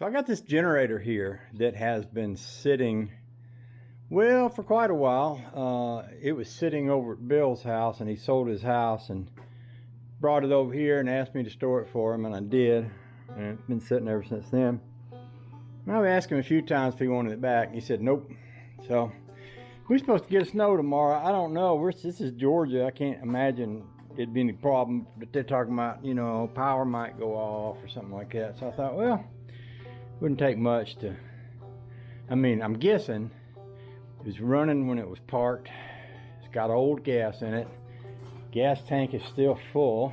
So I got this generator here that has been sitting, well, for quite a while. It was sitting over at Bill's house, and he sold his house and brought it over here and asked me to store it for him, and I did. And it's been sitting ever since then. And I've asked him a few times if he wanted it back, and he said nope. So we're supposed to get snow tomorrow. I don't know. This is Georgia. I can't imagine it'd be any problem. But they're talking about, you know, power might go off or something like that. So I thought, well, wouldn't take much to, I mean, I'm guessing it was running when it was parked. It's got old gas in it. Gas tank is still full.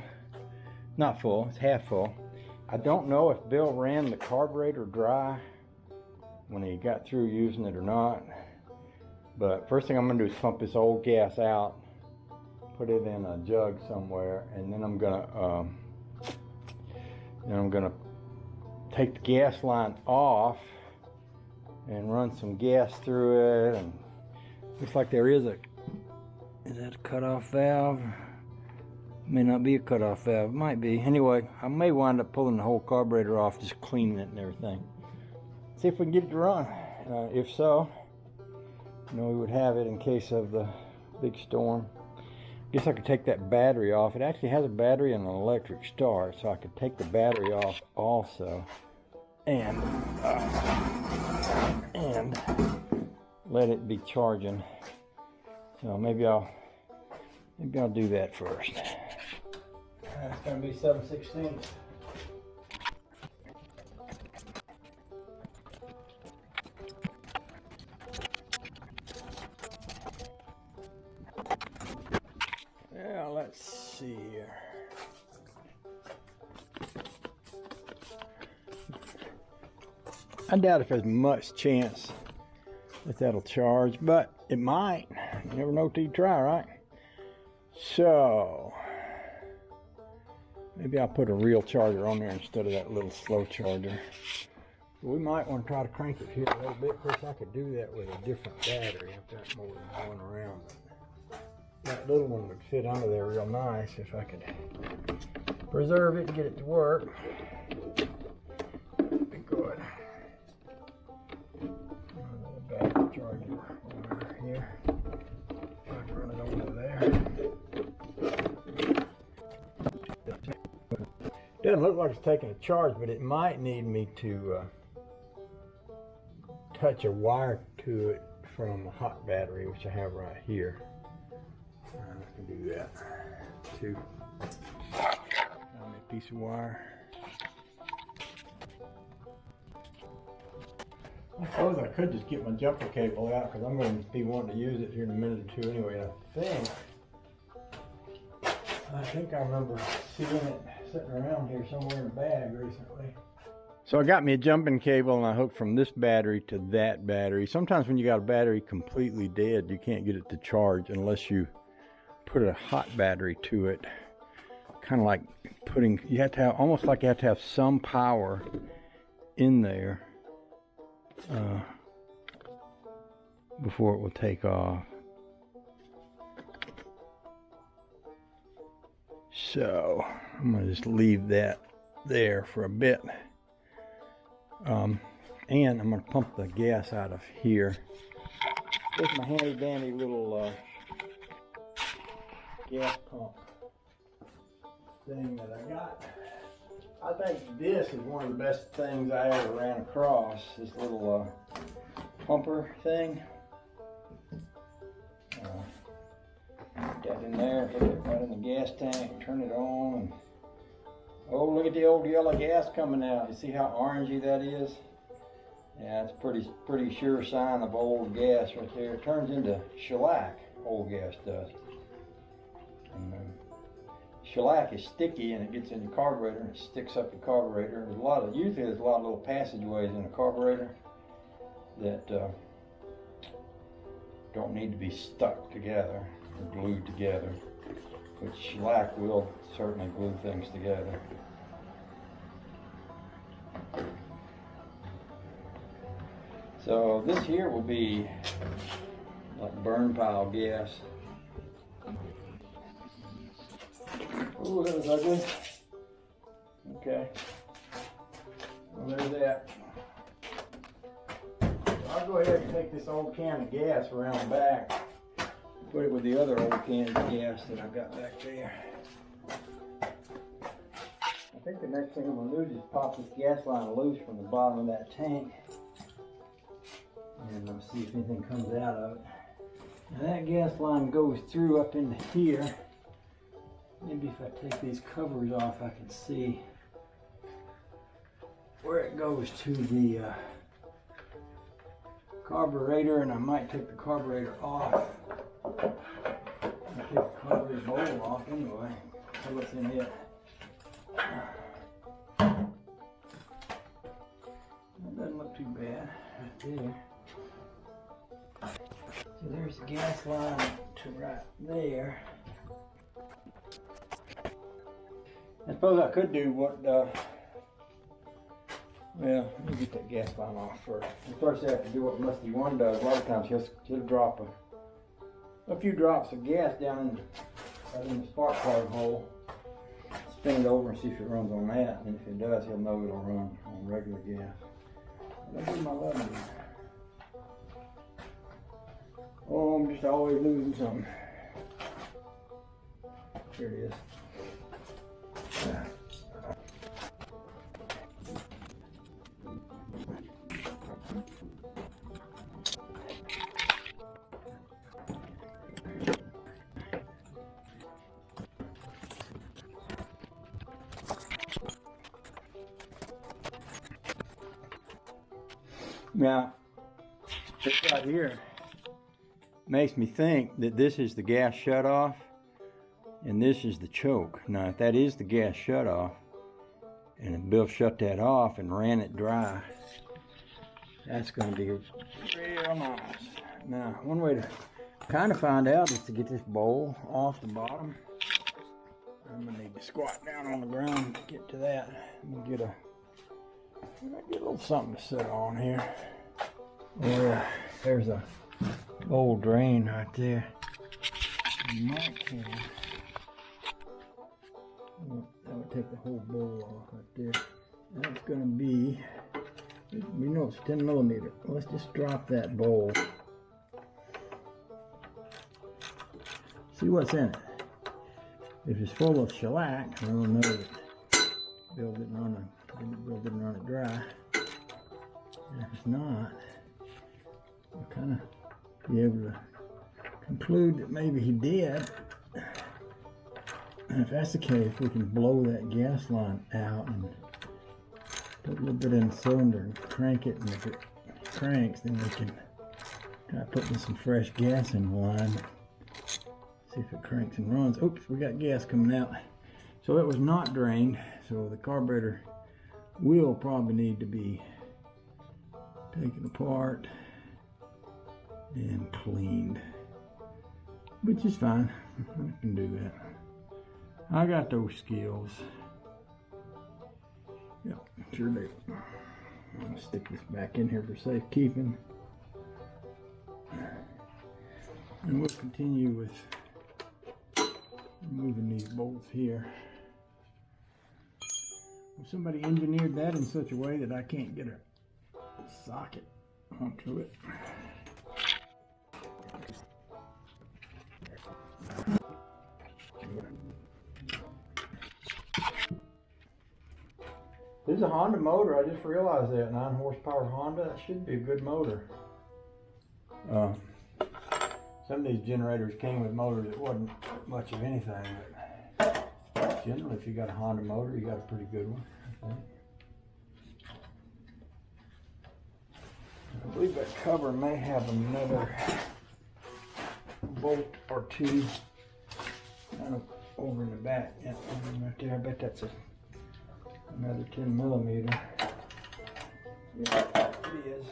Not full, it's half full. I don't know if Bill ran the carburetor dry when he got through using it or not. But first thing I'm gonna do is pump this old gas out, put it in a jug somewhere, and then I'm gonna take the gas line off and run some gas through it. And looks like there is that a cutoff valve? May not be a cutoff valve, might be. Anyway, I may wind up pulling the whole carburetor off, just cleaning it and everything. See if we can get it to run. If so, you know, we would have it in case of the big storm. Guess I could take that battery off. It actually has a battery and an electric start, so I could take the battery off also, and let it be charging. So maybe I'll do that first. It's gonna be 7/16. Yeah, let's see here. I doubt if there's much chance that that'll charge, but it might. You never know till you try, right? So maybe I'll put a real charger on there instead of that little slow charger. We might want to try to crank it here a little bit. Of course, I could do that with a different battery. I've got more than one around. That little one would fit under there real nice if I could preserve it and get it to work. That'd be good. Another battery charger over here. I can run it over there. Doesn't look like it's taking a charge, but it might need me to touch a wire to it from a hot battery, which I have right here. I can do that too. A piece of wire. I suppose I could just get my jumper cable out, because I'm going to be wanting to use it here in a minute or two anyway. I think I remember seeing it sitting around here somewhere in a bag recently. So I got me a jumping cable, and I hooked from this battery to that battery. Sometimes when you got a battery completely dead, you can't get it to charge unless you put a hot battery to it. Kind of like you have to have, almost like you have to have some power in there before it will take off. So I'm gonna just leave that there for a bit, and I'm gonna pump the gas out of here. There's my handy dandy little gas pump thing that I got. I think this is one of the best things I ever ran across, this little pumper thing. Put that in there, put it right in the gas tank, turn it on, and oh, look at the old yellow gas coming out. You see how orangey that is? Yeah, it's pretty sure sign of old gas right there. It turns into shellac, old gas does. And shellac is sticky, and it gets in the carburetor and it sticks up the carburetor. Usually there's a lot of little passageways in the carburetor that don't need to be stuck together or glued together, but shellac will certainly glue things together. So this here will be like burn pile gas. Ooh, that was ugly. Okay. Well, there's that. go ahead and take this old can of gas around back, put it with the other old cans of gas that I've got back there. I think the next thing I'm going to do is just pop this gas line loose from the bottom of that tank, and let's see if anything comes out of it. Now that gas line goes through up into here. Maybe if I take these covers off, I can see where it goes to the carburetor, and I might take the carburetor off. I'll take the carburetor bowl off anyway. See what's in it. That doesn't look too bad right there. So there's the gas line to right there. I suppose I could do what, well, let me get that gas line off first. First I have to do what Musty One does. A lot of times he'll drop a few drops of gas down in the spark plug hole. Spin it over and see if it runs on that. And if it does, he'll know it'll run on regular gas. I'll do my loving. Oh, I'm just always losing something. Here it is. Now, this right here makes me think that this is the gas shutoff and this is the choke. Now, if that is the gas shutoff, and Bill shut that off and ran it dry, that's going to be real nice. Now, one way to kind of find out is to get this bowl off the bottom. I'm going to need to squat down on the ground to get to that. I'm going to get a little something to sit on here. Yeah, there's a bowl drain right there. You might can. That would take the whole bowl off right there. That's going to be, we know it's 10 millimeter. Let's just drop that bowl. See what's in it. If it's full of shellac, we'll know that Bill didn't run it dry. And if it's not, we'll kind of be able to conclude that maybe he did. And if that's the case, we can blow that gas line out and put a little bit in the cylinder and crank it. And if it cranks, then we can try putting some fresh gas in the line. See if it cranks and runs. Oops, we got gas coming out. So it was not drained. So the carburetor will probably need to be taken apart and cleaned, which is fine. I can do that. I got those skills. Yep, sure do. I'm gonna stick this back in here for safekeeping, and we'll continue with removing these bolts here. Somebody engineered that in such a way that I can't get a socket onto it. This is a Honda motor. I just realized that. 9 horsepower Honda. That should be a good motor. Some of these generators came with motors that wasn't much of anything. But generally, if you got a Honda motor, you got a pretty good one. I believe that cover may have another bolt or two kind of over in the back. Yeah, right there. I bet that's another 10 millimeter. Yeah, it is.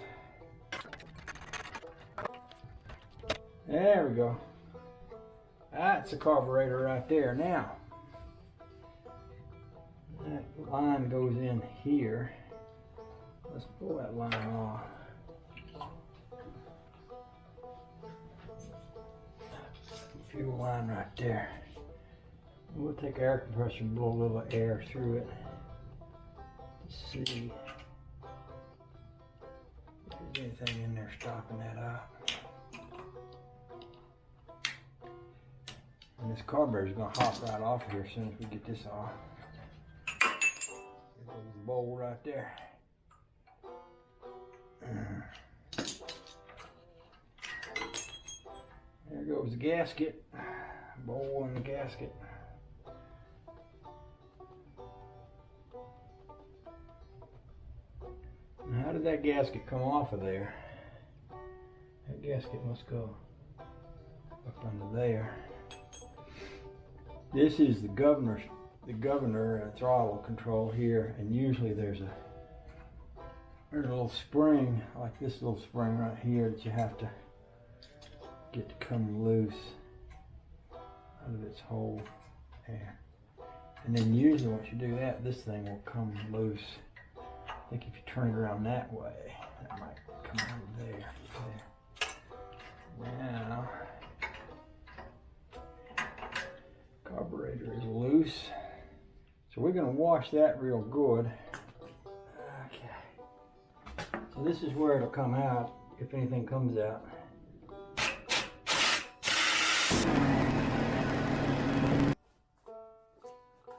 There we go. That's a carburetor right there. Now, that line goes in here. Let's pull that line off. Fuel line right there. We'll take air compressor and blow a little air through it to see if anything in there stopping that out. And this carburetor is going to hop right off here as soon as we get this off. There's the bowl right there. There goes the gasket. Bowl and the gasket. Now, how did that gasket come off of there? That gasket must go up under there. This is the governor throttle control here, and usually there's a little spring, like this little spring right here, that you have to get to come loose out of its hole there. And then usually once you do that, this thing will come loose. I think if you turn it around that way, that might come out of there. Now, carburetor is loose, so we're going to wash that real good. Okay. So this is where it'll come out, if anything comes out.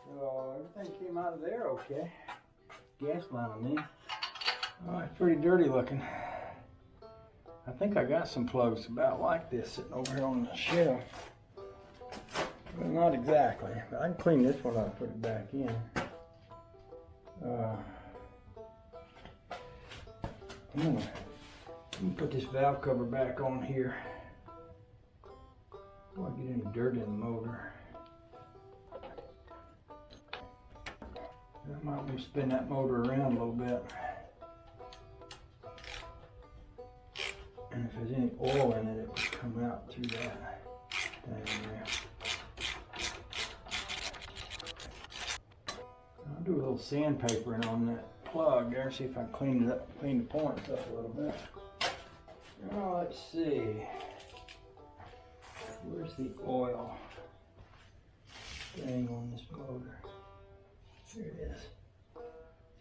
So everything came out of there okay. Gas line on there. Oh, it's pretty dirty looking. I think I got some plugs about like this sitting over here on the shelf. Well, not exactly, but I can clean this one up and put it back in. I'm gonna put this valve cover back on here. Before I get any dirt in the motor. I might want to spin that motor around a little bit. And if there's any oil in it, it will come out through that thing there. I'll do a little sandpapering on that plug there, see if I can clean it up, clean the points up a little bit. Oh, let's see. Where's the oil thing on this motor? Here it is.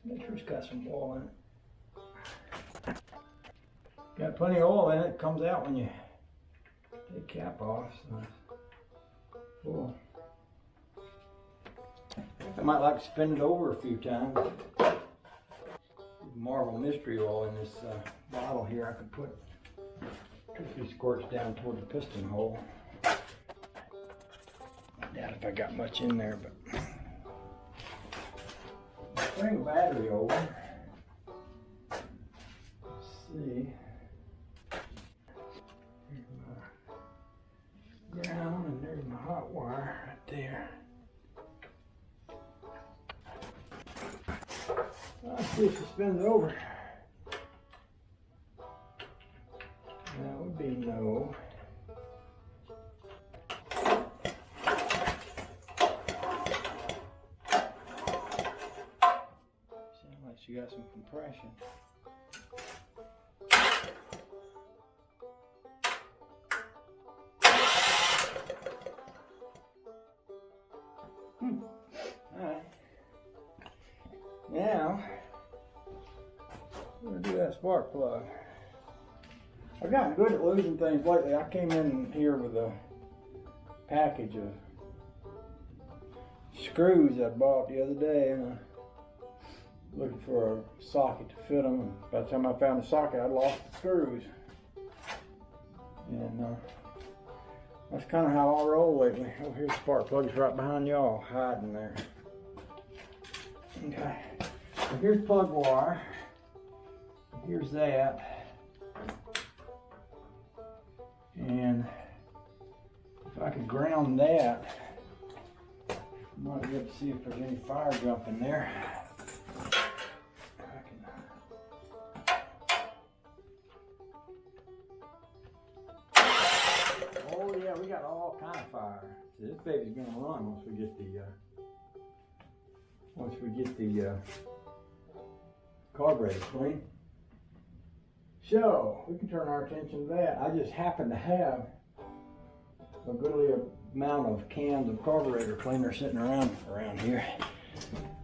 Make sure it's got some oil in it. Got plenty of oil in it. It comes out when you take the cap off. So cool. I might like to spin it over a few times. Marble mystery oil in this bottle here. I could put 2 or 3 squirts down toward the piston hole. I doubt if I got much in there, but bring the battery over. Let's see. Here's my ground and there's my hot wire right there. Let's see if it spins over. That would be no. Sounds like she got some compression. Alright. Now, I'm going to do that spark plug. I've gotten good at losing things lately. I came in here with a package of screws I bought the other day, and I was looking for a socket to fit them. And by the time I found the socket, I'd lost the screws. And that's kind of how I roll lately. Oh, here's the spark plug. It's right behind y'all, hiding there. Okay, so here's plug wire. Here's that. And if I could ground that, I might be able to see if there's any fire jump in there. Oh yeah, we got all kind of fire. So this baby's gonna run once we get the carburetor clean. So we can turn our attention to that. I just happen to have a goodly amount of cans of carburetor cleaner sitting around here.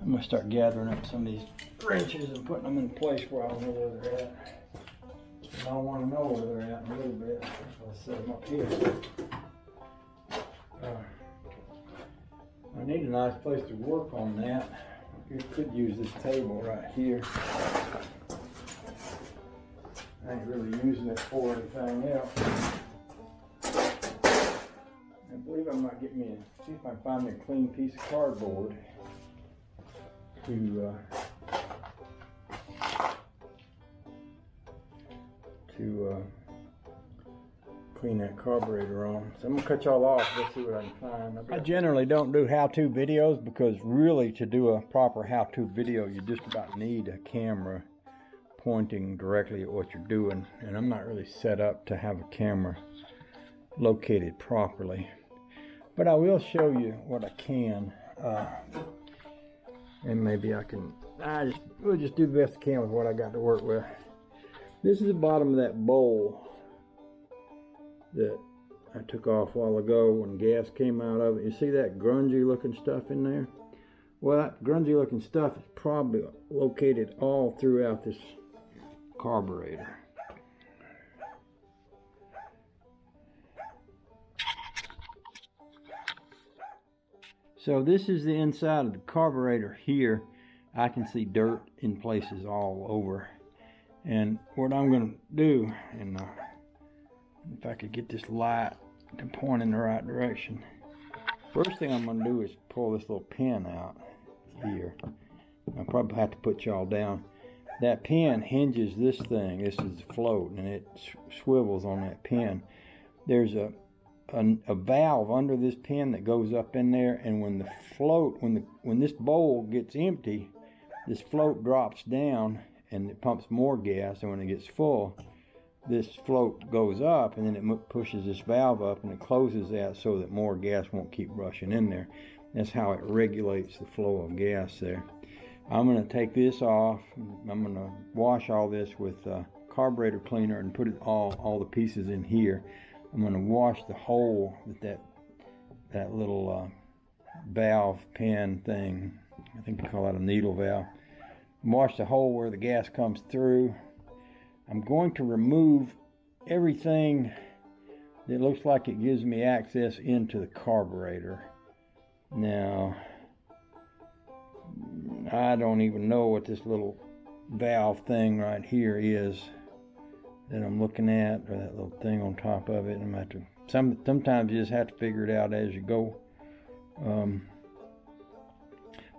I'm gonna start gathering up some of these wrenches and putting them in place where I'll know where they're at. Y'all want to know where they're at in a little bit. I'll set them up here. I need a nice place to work on that. You could use this table right here. I ain't really using it for anything else. I believe I might get me see if I can find me a clean piece of cardboard to clean that carburetor on. So I'm gonna cut y'all off. Let's see what I can find. I generally don't do how-to videos because really to do a proper how-to video you just about need a camera pointing directly at what you're doing, and I'm not really set up to have a camera located properly. But I will show you what I can, and maybe I can. We'll just do the best I can with what I got to work with. This is the bottom of that bowl that I took off a while ago when gas came out of it. You see that grungy looking stuff in there? Well, that grungy looking stuff is probably located all throughout this carburetor. So this is the inside of the carburetor here. I can see dirt in places all over. And what I'm going to do, and if I could get this light to point in the right direction. First thing I'm going to do is pull this little pin out here. I'll probably have to put y'all down. That pin hinges this thing. This is the float, and it swivels on that pin. There's a valve under this pin that goes up in there, and when the float, when this bowl gets empty, this float drops down and it pumps more gas, and when it gets full, this float goes up, and then it pushes this valve up and it closes that so that more gas won't keep rushing in there. That's how it regulates the flow of gas there. I'm going to take this off. I'm going to wash all this with carburetor cleaner and put it all the pieces in here. I'm going to wash the hole that little valve pin thing. I think they call that a needle valve. Wash the hole where the gas comes through. I'm going to remove everything that looks like it gives me access into the carburetor. Now, I don't even know what this little valve thing right here is that I'm looking at, or that little thing on top of it. I'm going to have to, sometimes you just have to figure it out as you go.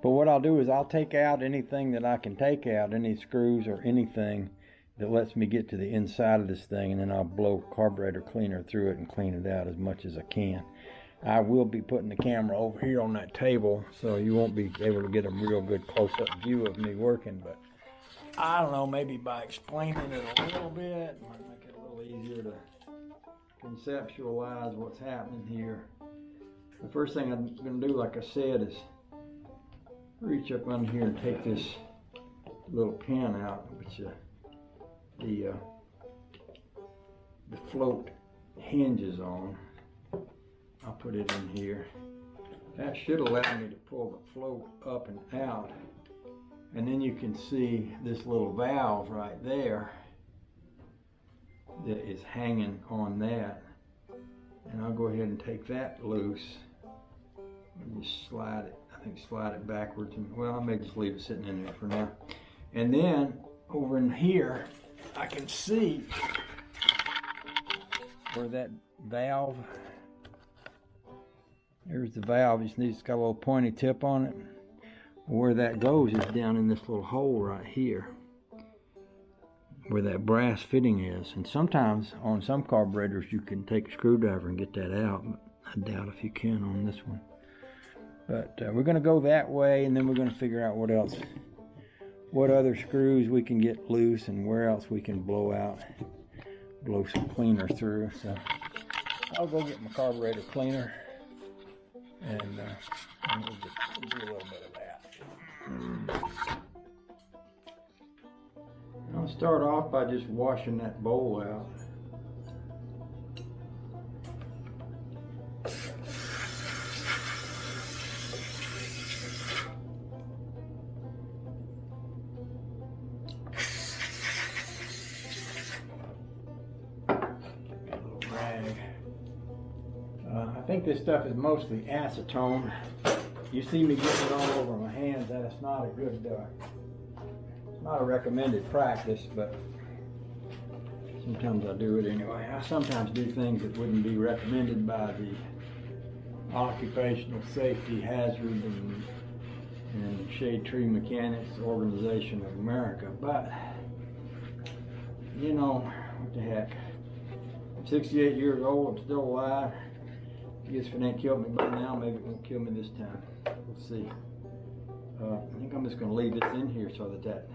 But what I'll do is I'll take out anything that I can take out, any screws or anything that lets me get to the inside of this thing, and then I'll blow carburetor cleaner through it and clean it out as much as I can. I will be putting the camera over here on that table, so you won't be able to get a real good close-up view of me working, but I don't know, maybe by explaining it a little bit, it might make it a little easier to conceptualize what's happening here. The first thing I'm going to do, like I said, is reach up under here and take this little pin out, which the float hinges on. I'll put it in here. That should allow me to pull the float up and out. And then you can see this little valve right there that is hanging on that. And I'll go ahead and take that loose and just slide it. I think slide it backwards. And, well, I may just leave it sitting in there for now. And then over in here, I can see where that valve, there's the valve. You see it's got a little pointy tip on it. Where that goes is down in this little hole right here, where that brass fitting is. And sometimes on some carburetors you can take a screwdriver and get that out, but I doubt if you can on this one. But we're going to go that way, and then we're going to figure out what other screws we can get loose and where else we can blow some cleaner through. So I'll go get my carburetor cleaner, and we'll do a little bit of that. I'll start off by just washing that bowl out. think this stuff is mostly acetone. You see me getting it all over my hands. That's not a good, it's not a recommended practice, but sometimes I do it anyway. I sometimes do things that wouldn't be recommended by the Occupational Safety Hazard and Shade Tree Mechanics Organization of America, but you know, what the heck. I'm 68 years old, I'm still alive. I guess if it ain't killed me by now, maybe it won't kill me this time. We'll see. I think I'm just going to leave this in here so that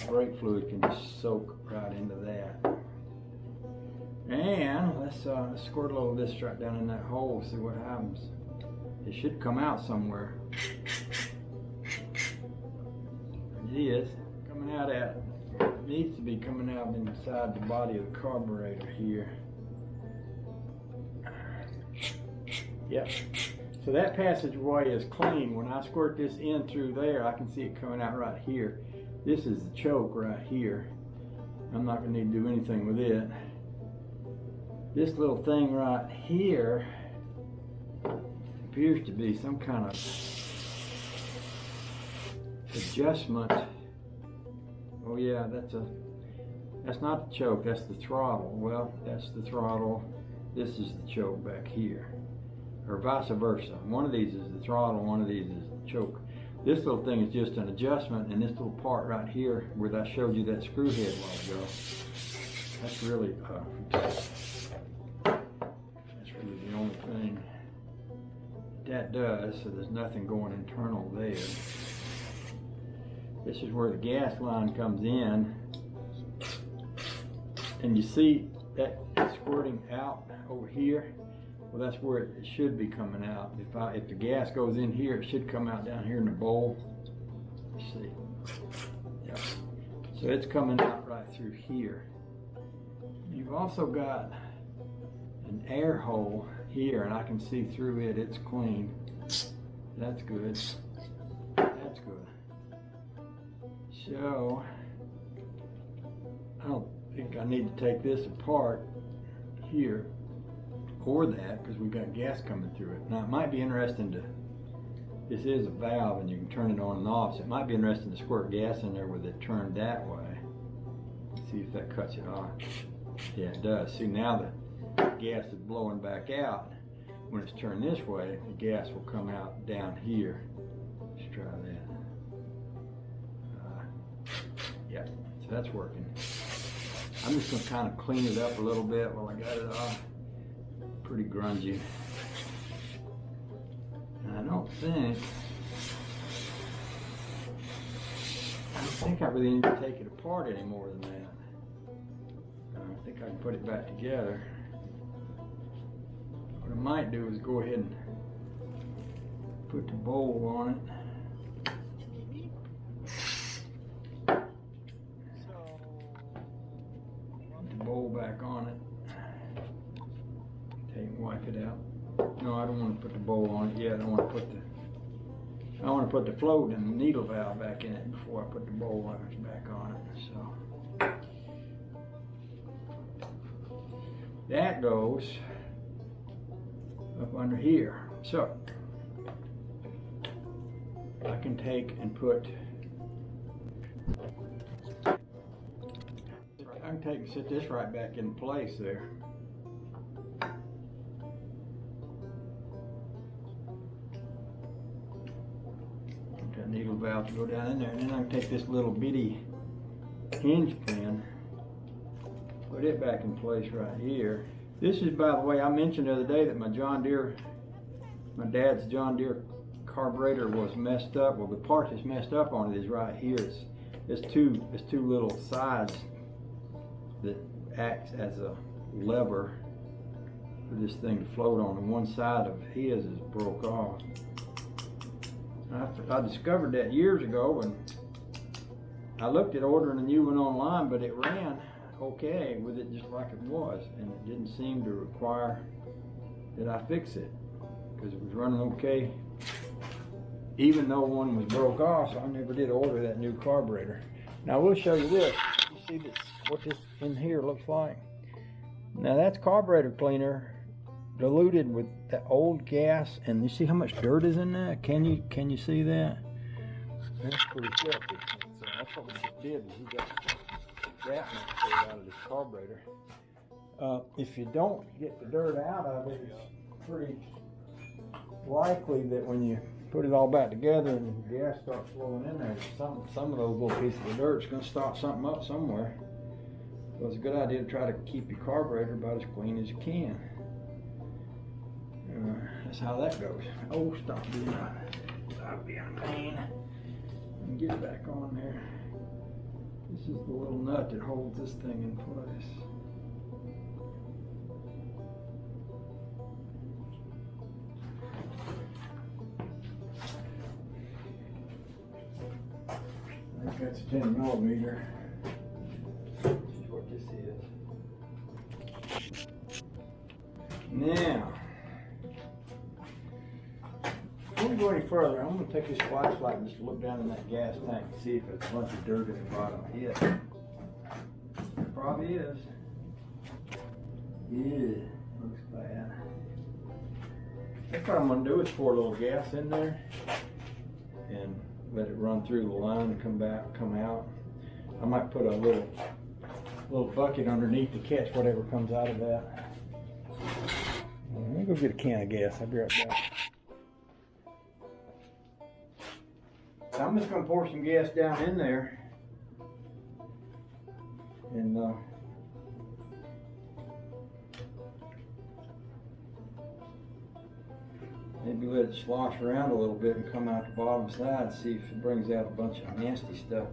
brake fluid can just soak right into that. And let's squirt a little of this right down in that hole, see what happens. It should come out somewhere. It is coming out at, it needs to be coming out inside the body of the carburetor here. Yep. So that passageway is clean. When I squirt this in through there, I can see it coming out right here. This is the choke right here. I'm not going to need to do anything with it. This little thing right here appears to be some kind of adjustment. Oh yeah, that's not the choke, that's the throttle. Well, that's the throttle. This is the choke back here. Or vice versa. One of these is the throttle, one of these is the choke. This little thing is just an adjustment, and this little part right here where I showed you that screw head a while ago, that's really the only thing that does, so there's nothing going internal there. This is where the gas line comes in, and you see that squirting out over here. Well, that's where it should be coming out. If the gas goes in here, it should come out down here in the bowl. Let's see. Yeah. So it's coming out right through here. You've also got an air hole here, and I can see through it. It's clean. That's good. That's good. So I don't think I need to take this apart here or that, because we've got gas coming through it. Now it might be interesting to, this is a valve and you can turn it on and off, so it might be interesting to squirt gas in there with it turned that way. See if that cuts it off. Yeah, it does. See, now the gas is blowing back out. When it's turned this way, the gas will come out down here. Let's try that. Yeah, so that's working. I'm just going to kind of clean it up a little bit while I got it off. Pretty grungy. And I don't think I really need to take it apart any more than that. I think I can put it back together. What I might do is go ahead and put the bowl on it. Put the bowl back on it. Wipe it out. No, I don't want to put the bowl on it yet. I want to put the float and the needle valve back in it before I put the bowl back on it. So that goes up under here. So I can take and put, I can take and sit this right back in place there. Needle valve to go down in there, and then I can take this little bitty hinge pin, put it back in place right here. This is, by the way, I mentioned the other day that my dad's John Deere carburetor was messed up. Well, the part that's messed up on it is right here. It's two little sides that acts as a lever for this thing to float on, and one side of his is broke off. I discovered that years ago, and I looked at ordering a new one online, but it ran okay with it just like it was, and it didn't seem to require that I fix it because it was running okay, even though one was broke off. So I never did order that new carburetor. Now I will show you this. You see this, what this in here looks like? Now that's carburetor cleaner diluted with that old gas, and you see how much dirt is in there? Can you see that? That's pretty filthy. So that's what we did. We got that much out of this carburetor. If you don't get the dirt out of it, it's pretty likely that when you put it all back together and the gas starts flowing in there, some of those little pieces of dirt is going to start something up somewhere. So it's a good idea to try to keep your carburetor about as clean as you can. That's how that goes. Oh, stop being a pain. And get it back on there. This is the little nut that holds this thing in place. I think that's a 10 millimeter. This is what this is. Now, before we go any further, I'm going to take this flashlight and just look down in that gas tank and see if there's a bunch of dirt at the bottom. Yeah. It probably is. Yeah, looks bad. That's what I'm going to do is pour a little gas in there and let it run through the line and come out. I might put a little bucket underneath to catch whatever comes out of that. Let me go get a can of gas. I'll be right back. So I'm just going to pour some gas down in there and maybe let it slosh around a little bit and come out the bottom side and see if it brings out a bunch of nasty stuff.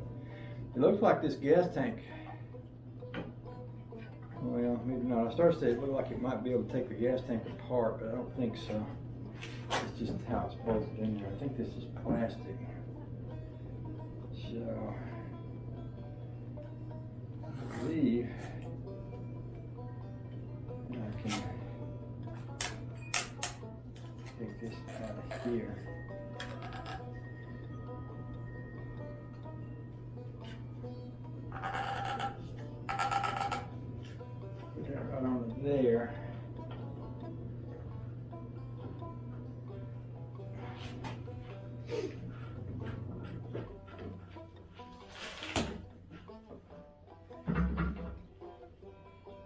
It looks like this gas tank, well, maybe not. I started to say it looked like it might be able to take the gas tank apart, but I don't think so. It's just how it's bolted in there. I think this is plastic. So, I believe I can take this out of here. Put that right on there.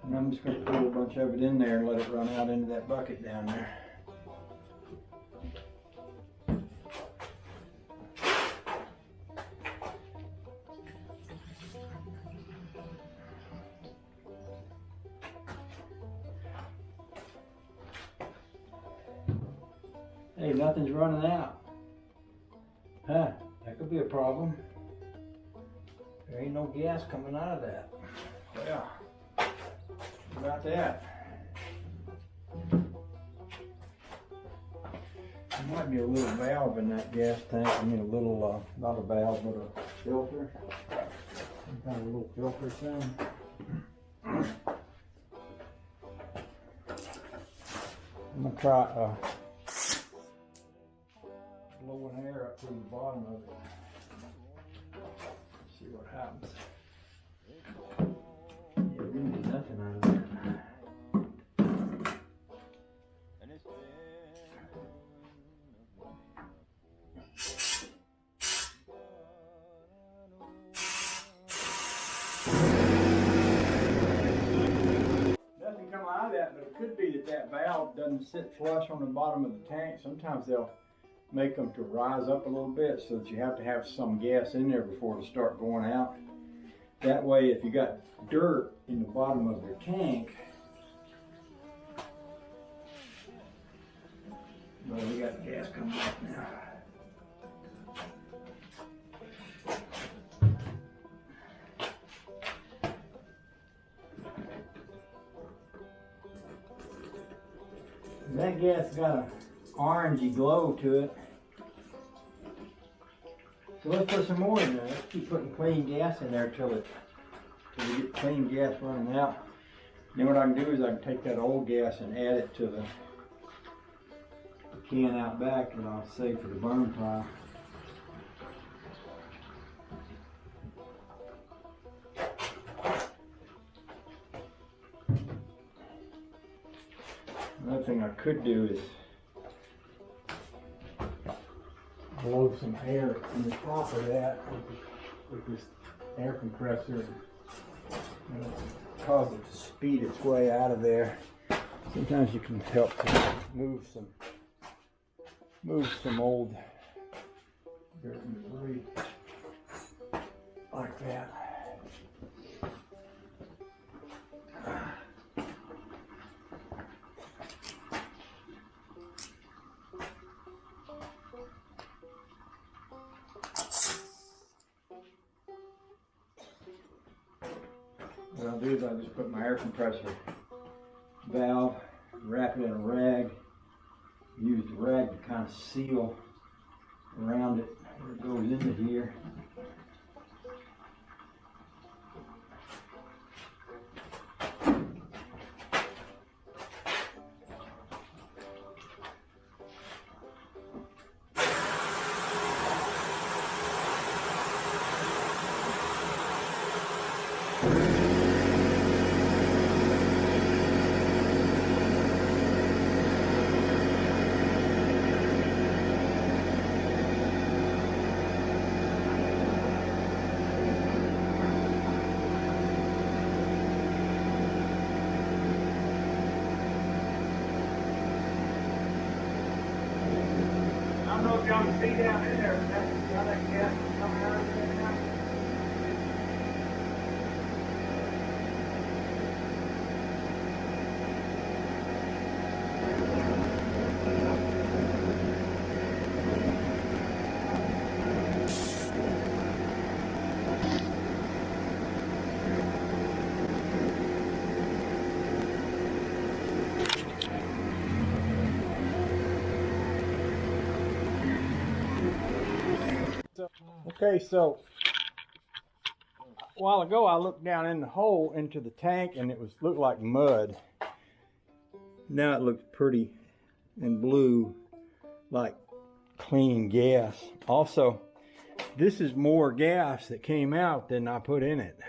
And I'm just going to pour a bunch of it in there and let it run out into that bucket down there. Hey, nothing's running out. Huh, that could be a problem. There ain't no gas coming out of that. Well, about that. There might be a little valve in that gas tank. I mean a little, not a valve, but a filter. Some kind of little filter thing. I'm going to try blowing air up through the bottom of it. See what happens. Yeah, we need nothing out of that. Nothing come out of that, but it could be that valve doesn't sit flush on the bottom of the tank. Sometimes they'll make them to rise up a little bit so that you have to have some gas in there before it start going out. That way, if you got dirt in the bottom of your tank, well, we got gas coming up now. That gas got an orangey glow to it. So let's put some more in there. Let's keep putting clean gas in there till we get clean gas running out. Then what I can do is I can take that old gas and add it to the can out back that I'll save for the burn pile. Another thing I could do is blow some air in the top of that with this air compressor and cause it to speed its way out of there. Sometimes you can help to move some old dirt and debris like that. What I'll do is I'll just put my air compressor valve, wrap it in a rag, use the rag to kind of seal around it where it goes into here. I don't know if y'all can see down in there, but that's how that gas is coming out of there now. Okay, so a while ago I looked down in the hole into the tank and it looked like mud. Now it looks pretty and blue, like clean gas. Also, this is more gas that came out than I put in it.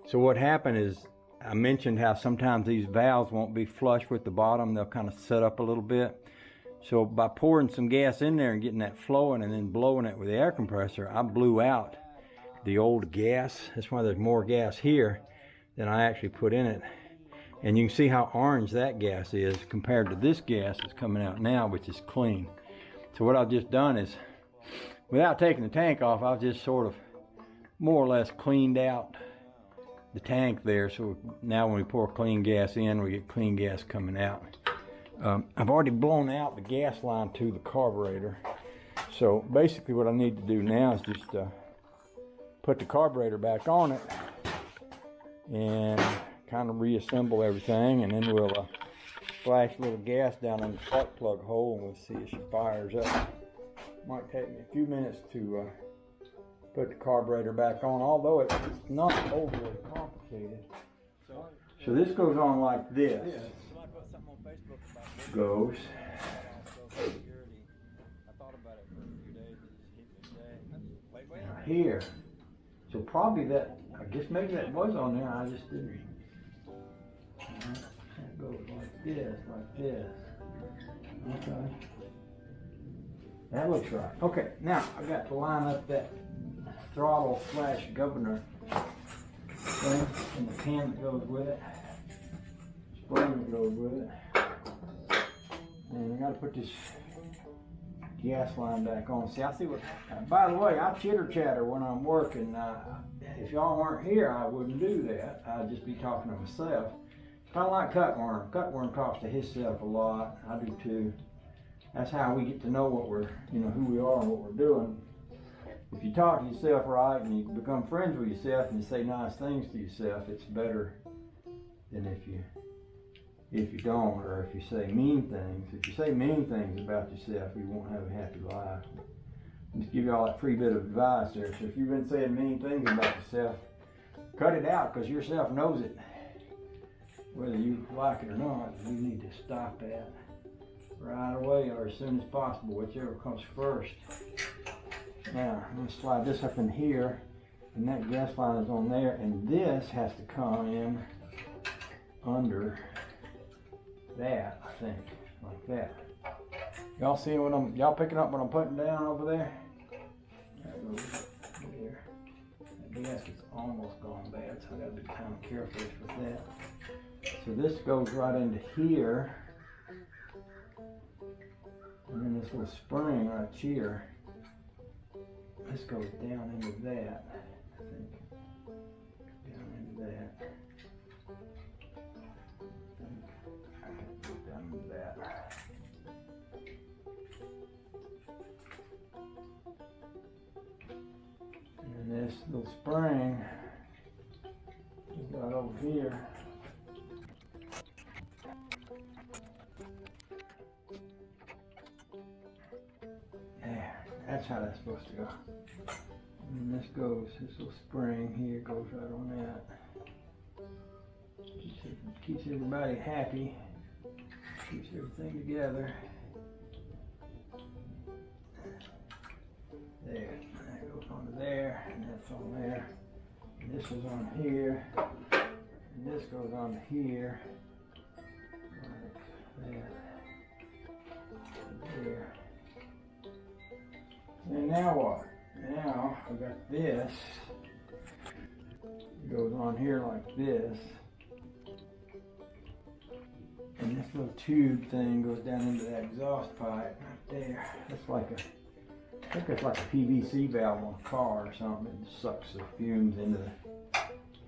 So what happened is, I mentioned how sometimes these valves won't be flush with the bottom. They'll kind of set up a little bit. So by pouring some gas in there and getting that flowing and then blowing it with the air compressor, I blew out the old gas. That's why there's more gas here than I actually put in it. And you can see how orange that gas is compared to this gas that's coming out now, which is clean. So what I've just done is, without taking the tank off, I've just sort of more or less cleaned out the tank there. So now when we pour clean gas in, we get clean gas coming out. I've already blown out the gas line to the carburetor. So basically what I need to do now is just put the carburetor back on it and kind of reassemble everything, and then we'll flash a little gas down in the spark plug hole and we'll see if she fires up. Might take me a few minutes to put the carburetor back on, although it's not overly complicated. So this goes on like this. Goes here. So probably that, I guess maybe that was on there, I just didn't. That goes like this, like this. Okay. That looks right. Okay, now I got to line up that throttle / governor thing and the pin that goes with it, spring that goes with it. And I got to put this gas line back on. See, I see what, by the way, I chitter chatter when I'm working. If y'all weren't here, I wouldn't do that. I'd just be talking to myself. Kind of like Cutworm. Cutworm talks to himself a lot. I do too. That's how we get to know what we're, who we are and what we're doing. If you talk to yourself right and you become friends with yourself and you say nice things to yourself, it's better than if you don't, or if you say mean things. If you say mean things about yourself, you won't have a happy life. I'll just give you all that free bit of advice there. So if you've been saying mean things about yourself, cut it out, because yourself knows it. Whether you like it or not, you need to stop that right away or as soon as possible, whichever comes first. Now, I'm going to slide this up in here, and that gas line is on there, and this has to come in under that, I think, like that. Y'all see what y'all picking up what I'm putting down over there? That goes there. That gas is almost gone bad, so I gotta be kind of careful with that. So this goes right into here. And then this little spring right here, this goes down into that, I think. Down into that. Down into that. And then this little spring is right over here. That's how that's supposed to go. And this little spring here goes right on that. Keeps everybody happy. Keeps everything together. There. That goes on there. And that's on there. And this is on here. And this goes on here. Like that. There. And now what? Now I've got this. It goes on here like this. And this little tube thing goes down into that exhaust pipe right there. That's like I think it's like a PVC valve on a car or something. It sucks the fumes into the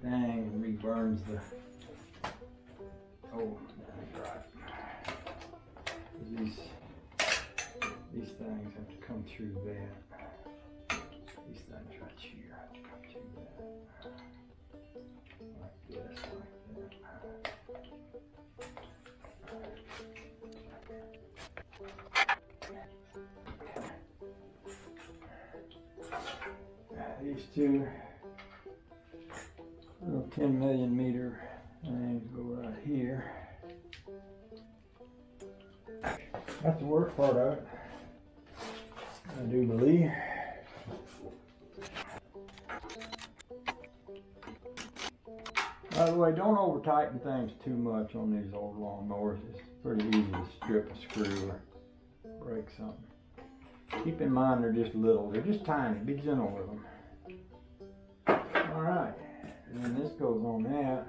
thing and reburns the, oh, that's right. These things have to come through that. These things right here have to come through that. Like this, like that. These two little 10 million meter things go right here. That's the worst part of it, I do believe. By the way, don't over tighten things too much on these old lawnmowers. It's pretty easy to strip a screw or break something. Keep in mind they're just little, they're just tiny, be gentle with them. Alright, and then this goes on that.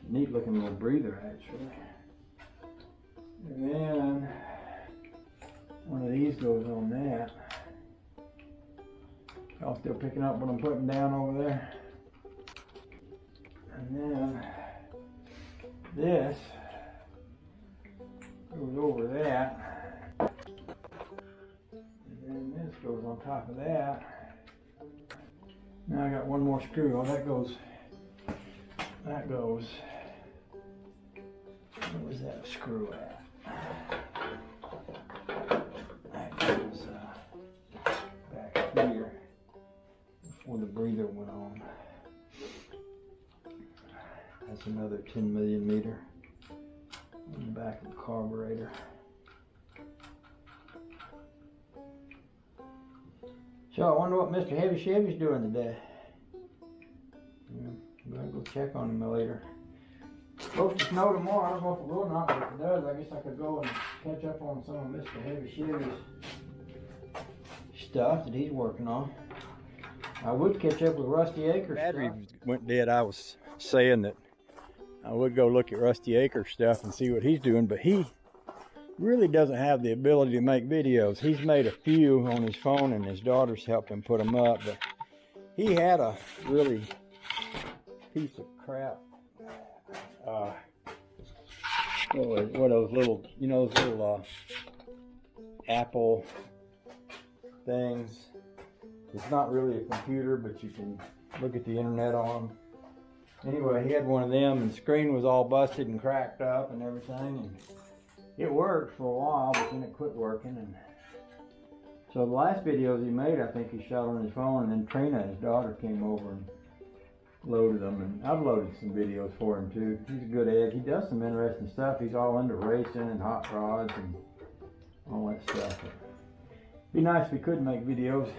Neat looking little breather actually. And then one of these goes on that. Y'all still picking up what I'm putting down over there? And then this goes over that. And then this goes on top of that. Now I got one more screw. Oh, that goes. Where's that screw at? That goes back here before the breather went on. That's another 10 million meter on the back of the carburetor. So I wonder what Mr. Heavy Chevy's doing today. I'm gonna go check on him later. Supposed to snow tomorrow. I don't know if it will or not, but if it does, I guess I could go and catch up on some of Mr. Heavy Chevy's stuff that he's working on. I would catch up with Rusty Acres. Battery went dead. I was saying that I would go look at Rusty Acres stuff and see what he's doing, but he really doesn't have the ability to make videos. He's made a few on his phone and his daughter's helped him put them up, but he had a really piece of crap. What are those little, you know, those little Apple things. It's not really a computer, but you can look at the internet on them. Anyway, he had one of them and the screen was all busted and cracked up and everything, and it worked for a while, but then it quit working. And so the last videos he made, I think he shot on his phone, and then Trina, his daughter, came over and loaded them, and I've loaded some videos for him too. He's a good egg. He does some interesting stuff. He's all into racing and hot rods and all that stuff. It'd be nice if he could make videos.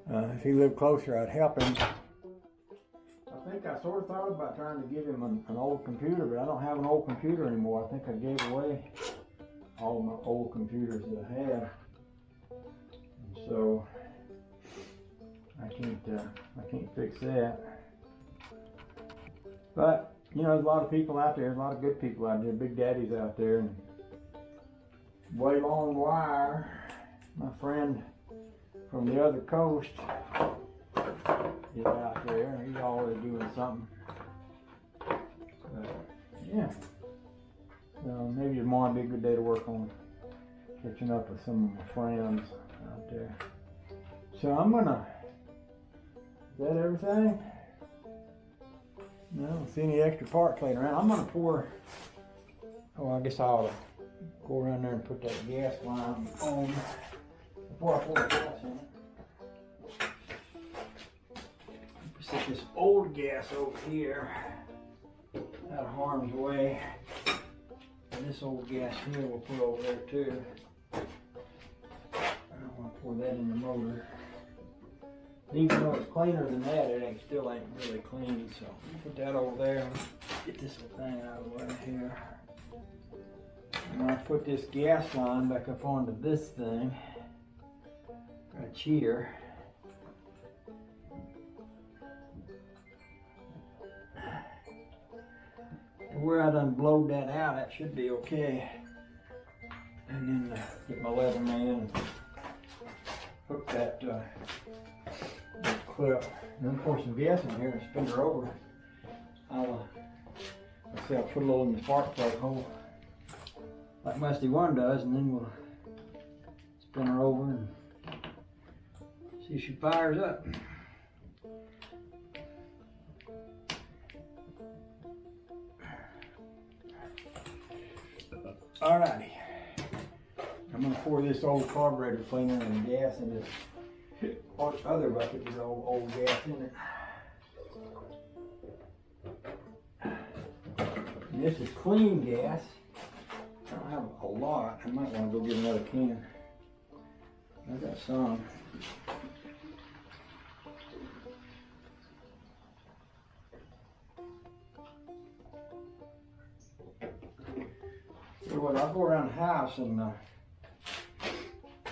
If he lived closer, I'd help him. think I sort of thought about trying to give him an old computer, but I don't have an old computer anymore. I think I gave away all my old computers that I had, and so I can't fix that. But you know, there's a lot of people out there, a lot of good people out there, big daddies out there, and Way Long Wire, my friend from the other coast, is out there. He's always doing something. Yeah. So maybe tomorrow would be a good day to work on catching up with some of my friends out there. So I'm gonna. Is that everything? No, I don't see any extra parts laying around. I'm gonna pour. Oh, I guess I ought to go around there and put that gas line on before I pour the gas in it. Set this old gas over here out of harm's way, and this old gas here we'll put over there too. I don't want to pour that in the motor. Even though it's cleaner than that, it still ain't really clean. So put that over there and get this little thing out of the way here. And I'll put this gas line back up onto this thing right here. Where I done blowed that out, that should be okay. And then get my leather man and hook that clip. And then pour some gas in here and spin her over. I'll put a little in the spark plug hole like Musty One does, and then we'll spin her over and see if she fires up. Alrighty, I'm going to pour this old carburetor cleaner and gas in this other bucket with old gas in it. And this is clean gas. I don't have a lot. I might want to go get another can. I got some. So what, I'll go around the house and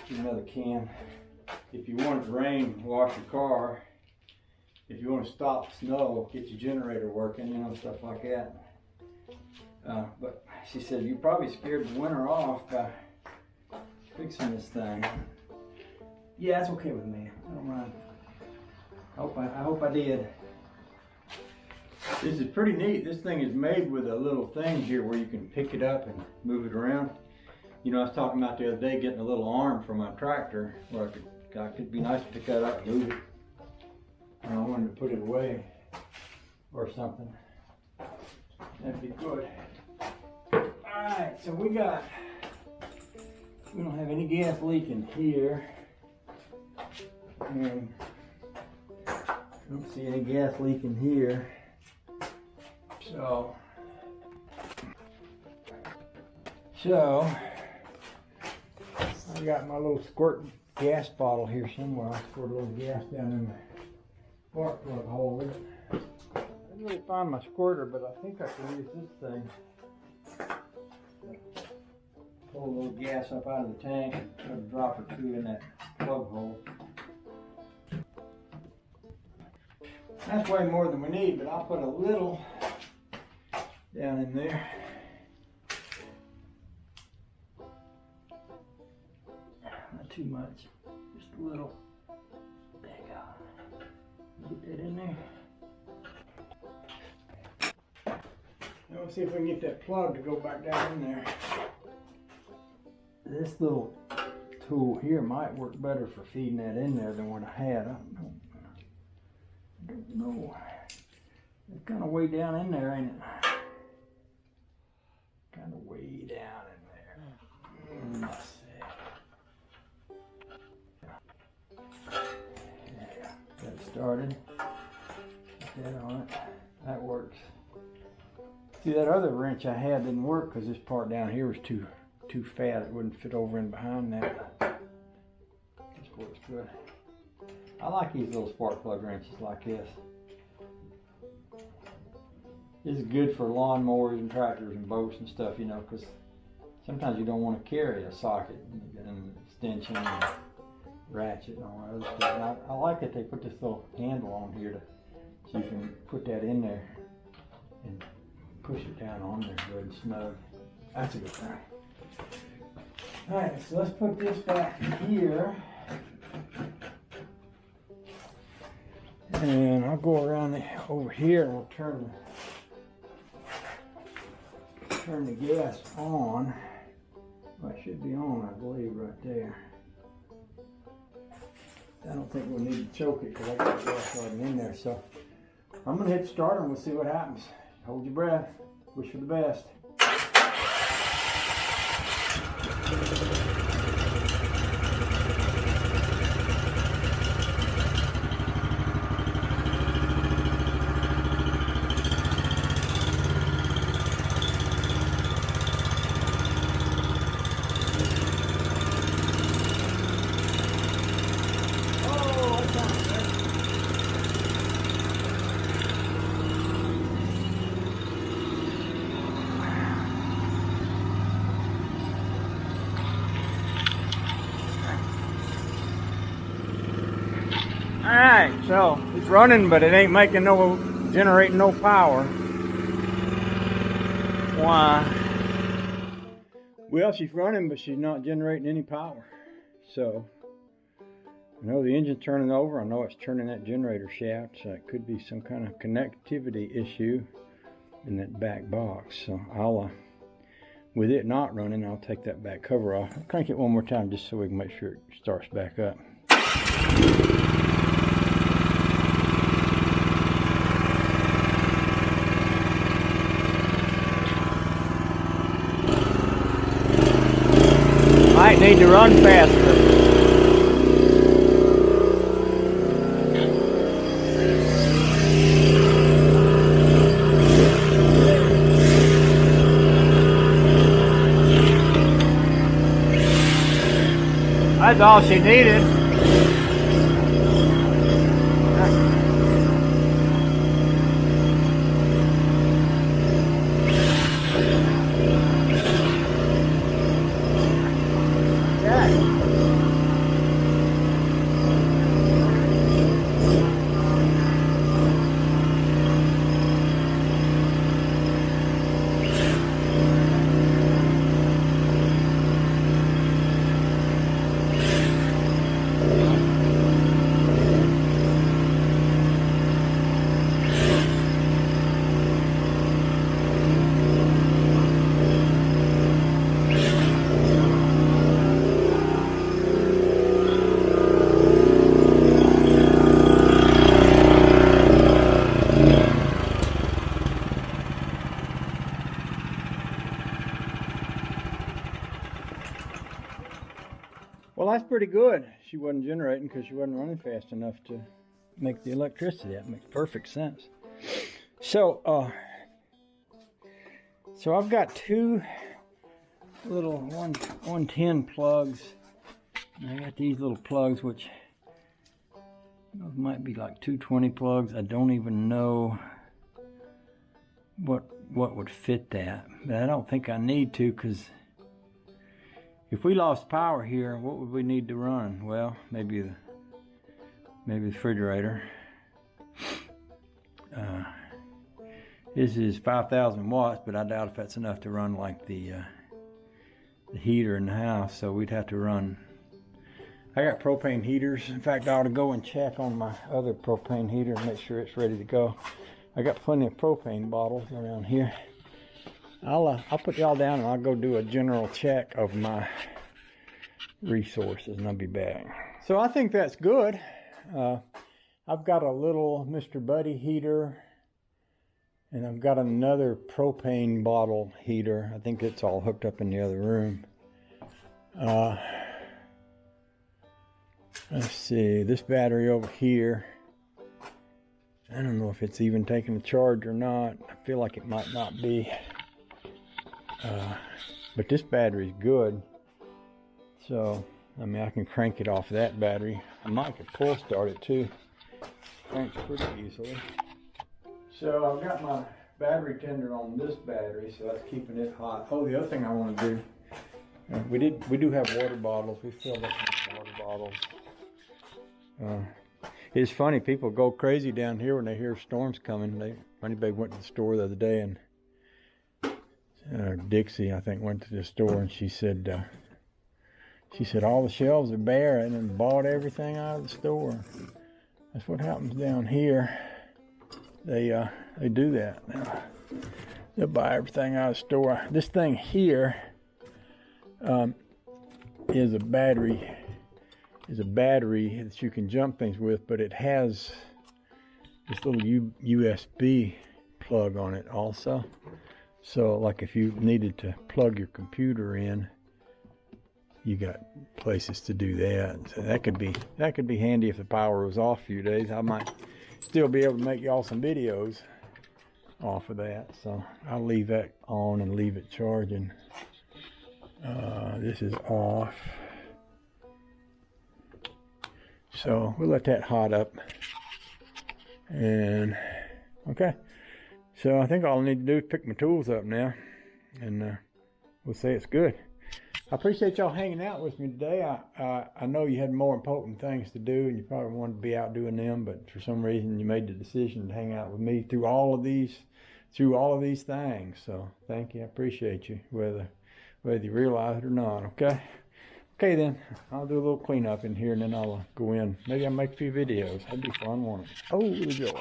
get another can. If you want it to rain, wash your car. If you want to stop snow, get your generator working, you know, stuff like that. But she said, you probably scared the winter off by fixing this thing. Yeah, that's okay with me. I don't mind. I hope I did. This is pretty neat. This thing is made with a little thing here where you can pick it up and move it around. You know, I was talking about the other day getting a little arm for my tractor where I could be nice to pick that up and move it. And I wanted to put it away or something. That'd be good. Alright, so we don't have any gas leaking here. And I don't see any gas leaking here. So I got my little squirt gas bottle here somewhere. I'll squirt a little gas down in the spark plug hole. I didn't really find my squirter, but I think I can use this thing. Pull a little gas up out of the tank and put a drop or two in that plug hole. That's way more than we need, but I'll put a little down in there. Not too much, just a little. There you go. Get that in there. Now let's see if we can get that plug to go back down in there. This little tool here might work better for feeding that in there than what I had. I don't know. It's kind of way down in there, ain't it? Kind of way down in there. Let's see. There, got it started. Put that on it. That works. See, that other wrench I had didn't work because this part down here was too fat. It wouldn't fit over in behind that. This works good. I like these little spark plug wrenches like this. This is good for lawnmowers and tractors and boats and stuff, you know, because sometimes you don't want to carry a socket and an extension and ratchet and all that other stuff. I like that they put this little handle on here so you can put that in there and push it down on there good and snug. That's a good thing. Alright, so let's put this back here. And I'll go around over here and we'll turn the gas on. Well, it should be on, I believe, right there. I don't think we'll need to choke it because I got the gas already in there. So I'm going to hit start and we'll see what happens. Hold your breath. Wish for the best. Alright, so it's running, but it ain't generating no power. Why? Well, she's running, but she's not generating any power. So, I know the engine's turning over. I know it's turning that generator shaft, so it could be some kind of connectivity issue in that back box. So I'll, with it not running, I'll take that back cover off. I'll crank it one more time just so we can make sure it starts back up. Might need to run faster. That's all she needed. Well, that's pretty good. She wasn't generating because she wasn't running fast enough to make the electricity. That makes perfect sense. So I've got two little 110 plugs. And I got these little plugs, which those might be like 220 plugs. I don't even know what would fit that, but I don't think I need to, because if we lost power here, what would we need to run? Well, maybe the refrigerator. This is 5,000 watts, but I doubt if that's enough to run like the heater in the house. So we'd have to run. I got propane heaters. In fact, I ought to go and check on my other propane heater and make sure it's ready to go. I got plenty of propane bottles around here. I'll put y'all down and I'll go do a general check of my resources and I'll be back. So I think that's good. I've got a little Mr. Buddy heater and I've got another propane bottle heater. I think it's all hooked up in the other room. Let's see, this battery over here, I don't know if it's even taking a charge or not. I feel like it might not be. But this battery's good. So, I mean, I can crank it off that battery. I might could pull start it too. Cranks pretty easily. So I've got my battery tender on this battery, so that's keeping it hot. Oh, the other thing I want to do, we do have water bottles. We filled up some water bottles. It's funny, people go crazy down here when they hear storms coming. Anybody went to the store the other day, and Dixie, I think, went to the store, and she said all the shelves are bare, and then bought everything out of the store. That's what happens down here. They do that now. They'll buy everything out of the store. This thing here is a battery. Is a battery that you can jump things with, but it has this little USB plug on it also. So, like if you needed to plug your computer in, you got places to do that. So that could be handy if the power was off a few days. I might still be able to make y'all some videos off of that. So I'll leave that on and leave it charging. This is off. So we'll let that hot up. And okay. So I think all I need to do is pick my tools up now, and we'll say it's good. I appreciate y'all hanging out with me today. I know you had more important things to do, and you probably wanted to be out doing them, but for some reason you made the decision to hang out with me through all of these things. So thank you. I appreciate you, whether you realize it or not. Okay then. I'll do a little cleanup in here, and then I'll go in. Maybe I'll make a few videos. That'd be fun, won't it? Oh, the joy.